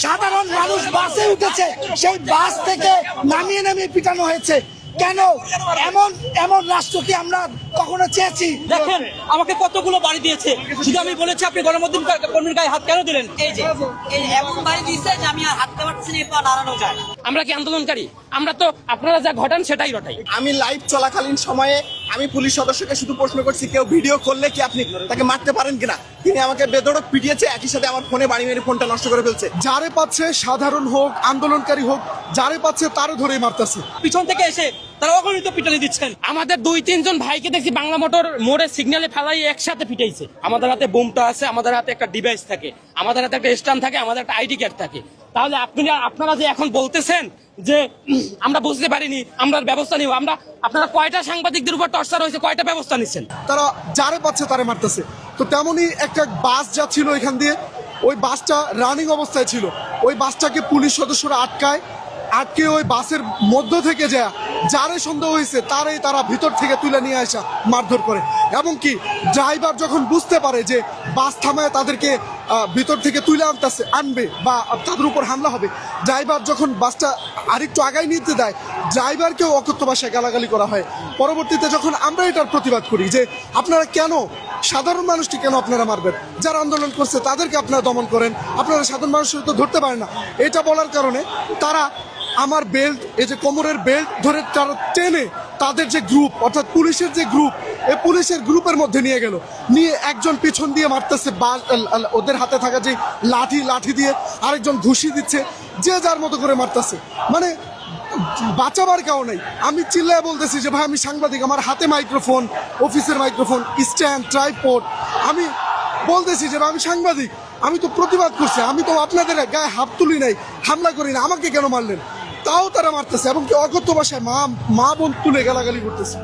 সাধারণ মানুষ বাসে উঠেছে, সেই বাস থেকে নামিয়ে পিটানো হয়েছে। কেন? এমন এমন রাষ্ট্র কি আমরা কখনো চেয়েছি? দেখেন আমাকে কতগুলো বাড়ি দিয়েছে, শুধু আমি বলেছি আপনি গণমাধ্যম কর্মীর গায়ে হাত কেন দিলেন? এই এমন বাড়ি দিয়েছে যে আমি আর হাঁটতে পারছি না, পা নাড়ানো যায়। আমরা কি আন্দোলনকারী? আমরা তো আপনারা যা ঘটান সেটাই ঘটাই। আমি লাইভ চলাকালীন সময়ে আমি পুলিশ সদস্যকে শুধু প্রশ্ন করছি, কেউ ভিডিও করলে কি আপনি তাকে মারতে পারেন কিনা? তিনি আমাকে বেধড়ক পিটিয়েছে, একই সাথে আমার ফোনে বাড়ি মেরে ফোনটা নষ্ট করে ফেলছে। যারে পাচ্ছে, সাধারণ হোক আন্দোলনকারী হোক, যারে পাচ্ছে তারে ধরেই মারতেছে। পিছন থেকে এসে তারা অগণিত পিটানি দিচ্ছেন। আমাদের 2-3 জন ভাইকে দেখছি বাংলা মোটর মোড়ে সিগন্যালে ফেলাই একসাথে পিটাইছে। আমাদের হাতে বোমটা আছে, আমাদের হাতে একটা ডিভাইস থাকে, আমাদের হাতে একটা স্ট্যান্ড থাকে, আমাদের একটা আইডি কার্ড থাকে। তাহলে আপনারা যে এখন বলতেছেন যে আমরা বুঝতে পারিনি, আমরা ব্যবস্থা নিব, আপনারা কয়টা সাংবাদিকদের উপর টর্চার হয়েছে, কয়টা ব্যবস্থা নিচ্ছেন? তারা যারে পাচ্ছে তারে মারতেছে। তো তেমনই একটা বাস যাচ্ছিল এখান দিয়ে, ওই বাসটা রানিং অবস্থায় ছিল, ওই বাসটাকে পুলিশ সদস্যরা আটকে ওই বাসের মধ্য থেকে যারে সন্দেহ হয়েছে তারাই তারা ভিতর থেকে তুলে নিয়ে আসা মারধর করে। এবং কি ড্রাইভার যখন বুঝতে পারে যে বাস থামায় তাদেরকে ভিতর থেকে তুলে আনবে বা তাদের উপর হামলা হবে, ড্রাইভার যখন বাসটা আরেকটু আগায় নিতে দেয়, ড্রাইভারকেও অকথ্য ভাষায় গালাগালি করা হয়। পরবর্তীতে যখন আমরা এটার প্রতিবাদ করি যে আপনারা কেন সাধারণ মানুষটি কেন আপনারা মারবেন, যারা আন্দোলন করছে তাদেরকে আপনারা দমন করেন, আপনারা সাধারণ মানুষের তো ধরতে পারেন না, এটা বলার কারণে তারা আমার বেল্ট, এই যে কোমরের বেল্ট ধরে তারা টেনে তাদের যে গ্রুপ, অর্থাৎ পুলিশের যে গ্রুপ, এই পুলিশের গ্রুপের মধ্যে নিয়ে একজন পিছন দিয়ে মারতেছে, ওদের হাতে থাকা যে লাঠি দিয়ে আরেকজন ঘুষি দিচ্ছে, যে যার মতো করে মারতেছে। মানে বাঁচাবার কেউ নেই। আমি চিল্লায় বলতেছি যে ভাই আমি সাংবাদিক, আমার হাতে মাইক্রোফোন, অফিসের মাইক্রোফোন, স্ট্যান্ড, ট্রাইপড, আমি বলতেছি যে আমি সাংবাদিক, আমি তো প্রতিবাদ করছি, আমি তো আপনাদের গায়ে হাত তুলি নাই, হামলা করি না, আমাকে কেন মারলেন? তাও তারা মারতেছে এবং কি অকথ্য ভাষায় মা বোন তুলে গালাগালি করতেছে।